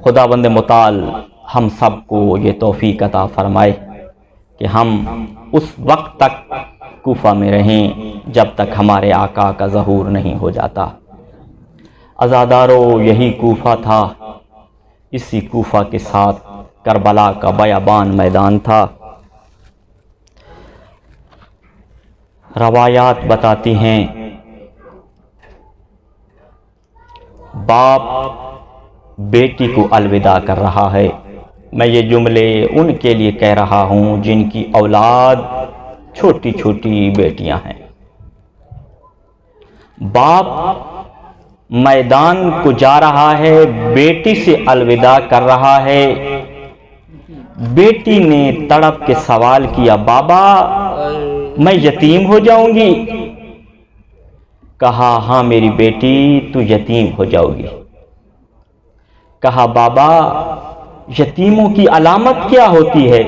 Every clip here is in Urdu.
خداوند متعال ہم سب کو یہ توفیق عطا فرمائے کہ ہم اس وقت تک کوفہ میں رہیں جب تک ہمارے آقا کا ظہور نہیں ہو جاتا۔ عزادارو، یہی کوفہ تھا، اسی کوفہ کے ساتھ کربلا کا بیابان میدان تھا۔ روایات بتاتی ہیں باپ بیٹی کو الوداع کر رہا ہے۔ میں یہ جملے ان کے لیے کہہ رہا ہوں جن کی اولاد چھوٹی چھوٹی بیٹیاں ہیں۔ باپ میدان کو جا رہا ہے، بیٹی سے الوداع کر رہا ہے۔ بیٹی نے تڑپ کے سوال کیا، بابا میں یتیم ہو جاؤں گی؟ کہا ہاں میری بیٹی، تو یتیم ہو جاؤ گی۔ کہا بابا یتیموں کی علامت کیا ہوتی ہے؟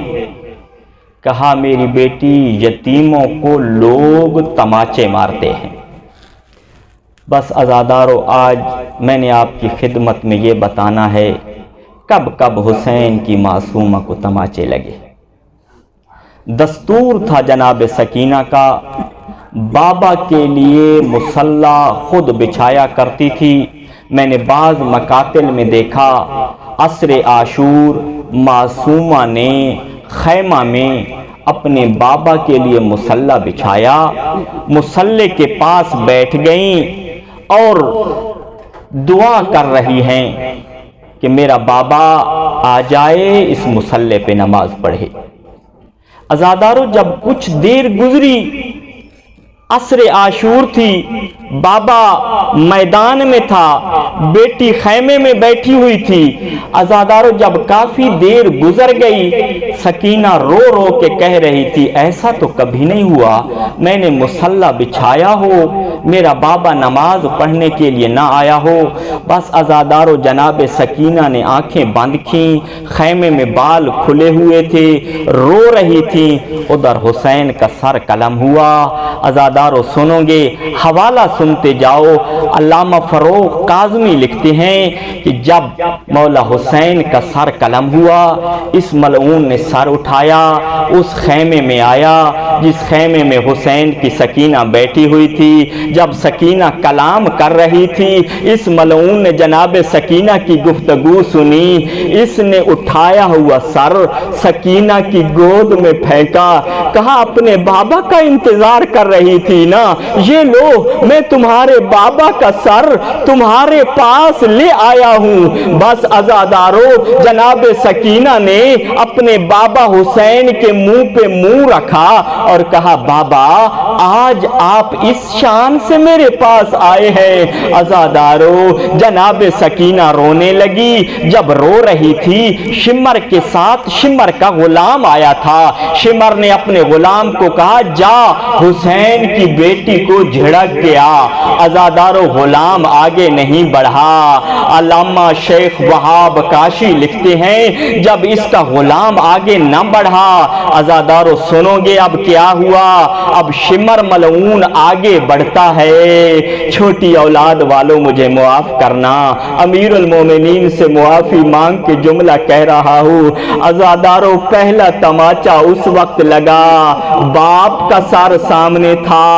کہا میری بیٹی، یتیموں کو لوگ تماچے مارتے ہیں۔ بس عزادارو، آج میں نے آپ کی خدمت میں یہ بتانا ہے کب کب حسین کی معصومہ کو تماچے لگے۔ دستور تھا جناب سکینہ کا، بابا کے لیے مصلی خود بچھایا کرتی تھی۔ میں نے بعض مقاتل میں دیکھا عصر عاشور معصومہ نے خیمہ میں اپنے بابا کے لیے مصلی بچھایا، مصلی کے پاس بیٹھ گئیں اور دعا کر رہی ہیں کہ میرا بابا آ جائے، اس مصلی پہ نماز پڑھے۔ عزادارو، جب کچھ دیر گزری، عصر عاشور تھی، بابا میدان میں تھا، بیٹی خیمے میں بیٹھی ہوئی تھی۔ عزادارو، جب کافی دیر گزر گئی، سکینہ رو رو کے کہہ رہی تھی ایسا تو کبھی نہیں ہوا میں نے مصلی بچھایا ہو، میرا بابا نماز پڑھنے کے لیے نہ آیا ہو۔ بس عزادارو، جناب سکینہ نے آنکھیں بند کیں، خیمے میں بال کھلے ہوئے تھے، رو رہی تھی۔ ادھر حسین کا سر قلم ہوا۔ عزادارو سنو گے، حوالہ سنتے جاؤ۔ علامہ فروغ کاظمی لکھتے ہیں کہ جب مولا حسین کا سر قلم ہوا، اس ملعون نے سر اٹھایا، اس خیمے میں آیا جس خیمے میں حسین کی سکینہ بیٹھی ہوئی تھی۔ جب سکینہ کلام کر رہی تھی، اس ملعون نے جناب سکینہ کی گفتگو سنی، اس نے اٹھایا ہوا سر سکینہ کی گود میں پھینکا، کہا اپنے بابا کا انتظار کر رہی تھی نا، یہ لو میں تمہارے بابا کا سر تمہارے پاس لے آیا ہوں۔ بس عزادارو، جناب سکینہ نے اپنے بابا حسین کے منہ پہ منہ رکھا اور کہا بابا آج آپ اس شان سے میرے پاس آئے ہیں۔ عزادارو، جناب سکینہ رونے لگی۔ جب رو رہی تھی، شمر کے ساتھ شمر کا غلام آیا تھا۔ شمر نے اپنے غلام کو کہا جا حسین کی بیٹی کو جھڑک گیا۔ عزادارو، غلام آگے نہیں بڑھا۔ علامہ شیخ وہاب کاشی لکھتے ہیں جب اس کا غلام آگے نہ بڑھا، عزادارو سنو گے اب کیا ہوا۔ اب شمر ملعون آگے بڑھتا ہے۔ چھوٹی اولاد والوں مجھے معاف کرنا، امیر المومنین سے معافی مانگ کے جملہ کہہ رہا ہوں۔ عزادارو، پہلا تماچا اس وقت لگا، باپ کا سر سامنے تھا،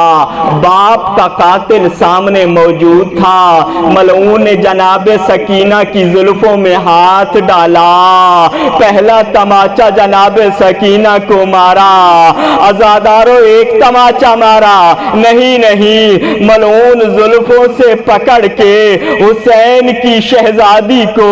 باپ کا قاتل سامنے موجود تھا۔ ملعون نے جناب سکینہ کی زلفوں میں ہاتھ ڈالا، پہلا تماچا جناب سکینہ کو مارا۔ عزادارو، ایک تماچا مارا نہیں، ملعون زلفوں سے پکڑ کے حسین کی شہزادی کو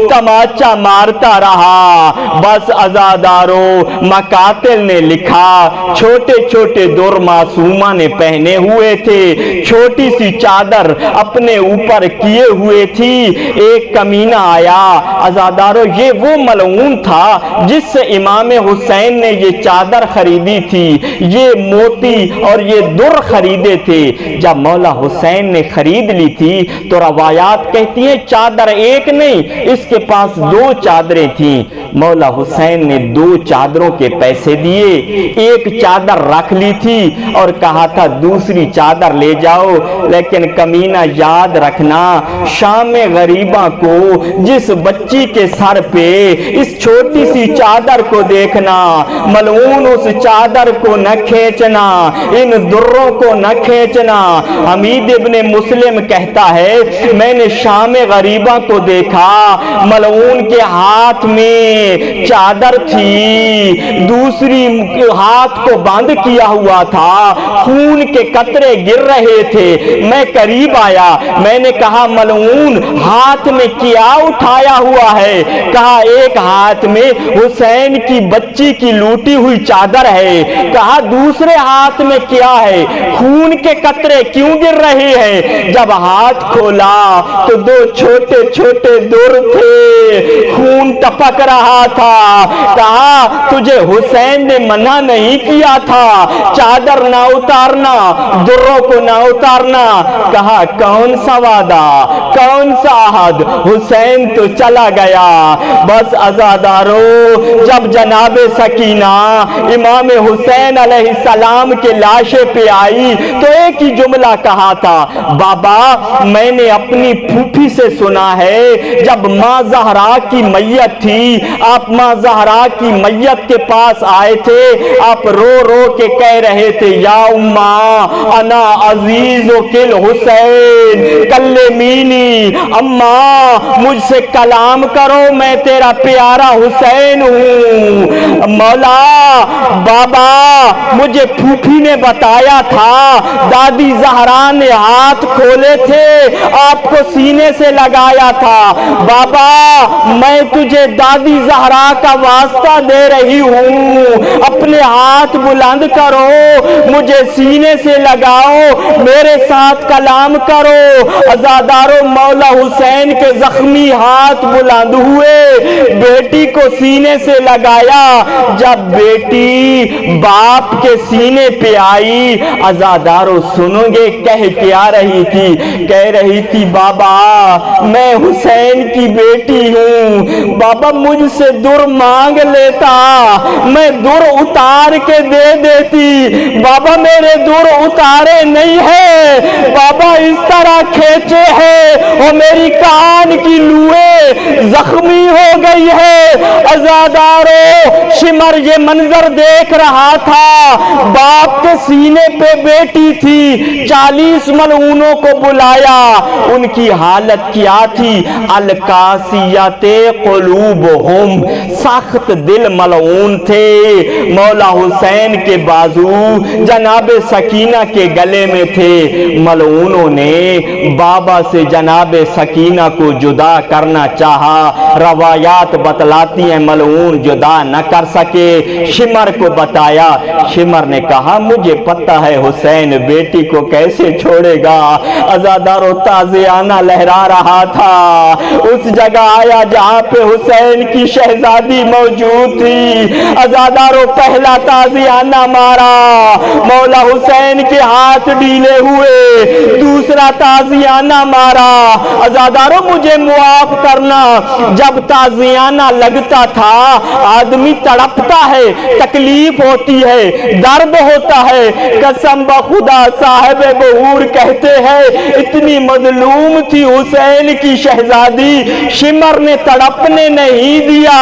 تماچا مارتا رہا۔ بس عزادارو، مقاتل نے لکھا چھوٹے چھوٹے دور معصومہ نے پہنے ہوئے تھے، چھوٹی سی چادر اپنے اوپر کیے ہوئے تھی۔ ایک کمینہ آیا، عزادارو یہ وہ ملعون تھا جس سے امام حسین نے یہ چادر خریدی تھی، یہ موتی اور یہ در خریدے تھے۔ جب مولا حسین نے خرید لی تھی تو روایات کہتی ہیں چادر ایک نہیں، اس کے پاس دو چادریں تھیں۔ مولا حسین نے 2 چادروں کے پیسے دیے، ایک چادر رکھ لی تھی اور کہا تھا دوسری چادر لے جاؤ، لیکن کمینہ یاد رکھنا شام غریبہ کو جس بچی کے سر پہ اس چھوٹی سی چادر کو دیکھنا، ملعون اس چادر کو نہ کھینچنا، ان دروں کو نہ کھینچنا۔ حمید ابن مسلم کہتا ہے میں نے شام غریبہ کو دیکھا، ملعون کے ہاتھ میں چادر تھی، دوسری ہاتھ کو بند کیا ہوا تھا، خون کے قطرے گر رہے تھے۔ میں قریب آیا، میں نے کہا ملعون ہاتھ میں کیا اٹھایا ہوا ہے؟ کہا ایک ہاتھ میں حسین کی بچی کی لوٹی ہوئی چادر ہے۔ کہا دوسرے ہاتھ میں کیا ہے؟ خون کے قطرے کیوں گر رہے ہیں؟ جب ہاتھ کھولا تو 2 چھوٹے چھوٹے در تھے، خون ٹپک رہا تھا۔ کہا تجھے حسین نے منع نہیں کیا تھا چادر نہ اتارنا، دروں کو نہ اتارنا؟ کہا کون سا وعدہ، کون سا عہد؟ حسین تو چلا گیا۔ بس عزادارو، جب جناب سکینہ امام حسین علیہ السلام کے لاشے پہ آئی تو ایک ہی جملہ کہا تھا، بابا میں نے اپنی پھوپھی سے سنا ہے جب ماں زہرا کی میت تھی، آپ ماں زہرا کی میت کے پاس آئے تھے، آپ رو رو کے کہہ رہے تھے یا اماں انا عزیزو کل حسین کلمینی، اماں مجھ سے کلام کرو، میں تیرا پیارا حسین ہوں۔ مولا بابا مجھے پھوپھی نے بتایا تھا، دادی زہرا نے ہاتھ کھولے تھے، آپ کو سینے سے لگایا تھا۔ بابا میں تجھے دادی زہرا کا واسطہ دے رہی ہوں، اپنے ہاتھ بلند کرو، مجھے سینے سے لگاؤ، میرے ساتھ کلام کرو۔ عزادارو، مولا حسین کے زخمی ہاتھ بلند ہوئے، بیٹی کو سینے سے لگایا۔ جب بیٹی باپ کے سینے پہ آئی، عزادارو سنو گے کہہ کیا رہی تھی؟ کہہ رہی تھی بابا میں حسین کی بیٹی ہوں، بابا مجھ سے در مانگ لیتا، میں در اتار کے دے دیتی، بابا میرے در اتارے نہیں ہے، بابا اس طرح کھینچے ہیں اور میری کان کی لوئے زخمی ہو گئی ہے۔ عزادارو شمر یہ منظر دیکھ رہا تھا، باپ کے سینے پہ بیٹی تھی، 40 ملعونوں کو بلایا، ان کی حالت کیا تھی؟ القاسیت قلوبہم، سخت دل ملعون تھے۔ مولا حسین کے بازو جناب سکینہ کے گلے میں تھے، ملعونوں نے بابا سے جناب سکینہ کو جدا کرنا چاہا، روایات بتلاتی ہیں ملعون جدا نہ کر سکے، شمر کو بتایا، شمر نے کہا مجھے پتہ ہے حسین بیٹی کو کیسے چھوڑے گا۔ عزادارو تازیانہ لہرا رہا تھا، اس جگہ آیا جہاں پہ حسین کی شہزادی موجود تھی، عزادارو پہلا تازیانہ مارا، مولا حسین کے ہاتھ ڈھیلے ہوئے، دوسرا تازیانہ مارا۔ عزادارو مجھے معاف کرنا، جب تازیانہ لگتا تھا آدمی تڑپتا ہے، تکلیف ہوتی ہے، درد ہوتا ہے، قسم بخدا صاحب بہور کہتے ہیں اتنی مظلوم تھی حسین کی شہزادی، شمر نے تڑپنے نہیں دیا،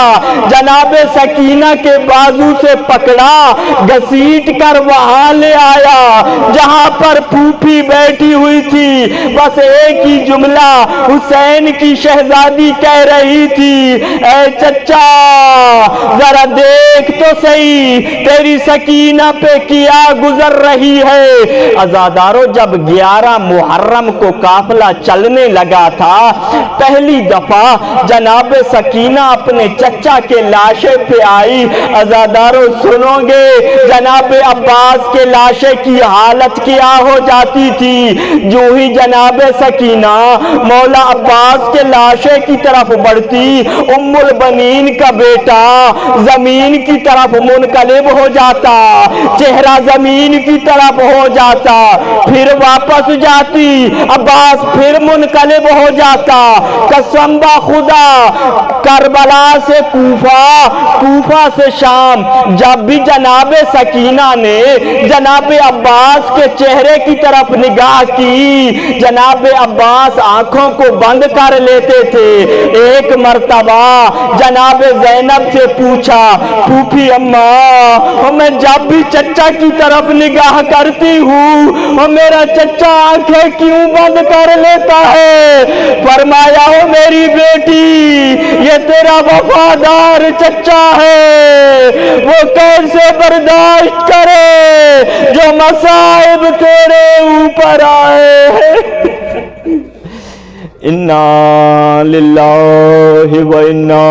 جناب سکینہ کے بازو سے پکڑا، گھسیٹ کر وہاں لے آیا جہاں پر پھوپھی بیٹھی ہوئی تھی۔ بس ایک ہی جملہ حسین کی شہزادی کہہ رہی تھی، اے چچا ذرا دیکھ تو صحیح تیری سکینہ پہ کیا گزر رہی ہے۔ عزادارو جب 11 محرم کو قافلہ چلنے لگا تھا، پہلی دفعہ جناب سکینہ اپنے چچا کے لاشے پہ آئی۔ عزادارو سنو گے جناب عباس کے لاشے کی حالت کیا ہو جاتی تھی؟ جو ہی جناب سکینہ مولا عباس کے لاشے کی طرف پڑتی ام البنین کا بیٹا زمین کی طرف منقلب ہو جاتا، چہرہ زمین کی طرف ہو جاتا، پھر واپس جاتی، عباس پھر منقلب ہو جاتا۔ قسم با خدا کربلا سے کوفہ، کوفہ سے شام، جب بھی جناب سکینہ نے جناب عباس کے چہرے کی طرف نگاہ کی، جناب عباس آنکھوں کو بند کر لیتے تھے۔ ایک مرتبہ جناب زینب سے پوچھا، پھوپھی اماں میں جب بھی چچا کی طرف نگاہ کرتی ہوں میرا چچا آنکھیں کیوں بند کر لیتا ہے؟ فرمایا ہو میری بیٹی یہ تیرا وفادار چچا ہے، وہ کیسے برداشت کرے جو مصائب تیرے اوپر آئے ہیں۔ انا للہ و انا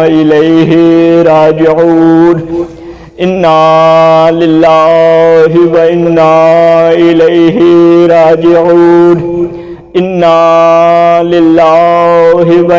الیہ راجعون، انا للہ و انا الیہ راجعون، انا للہ و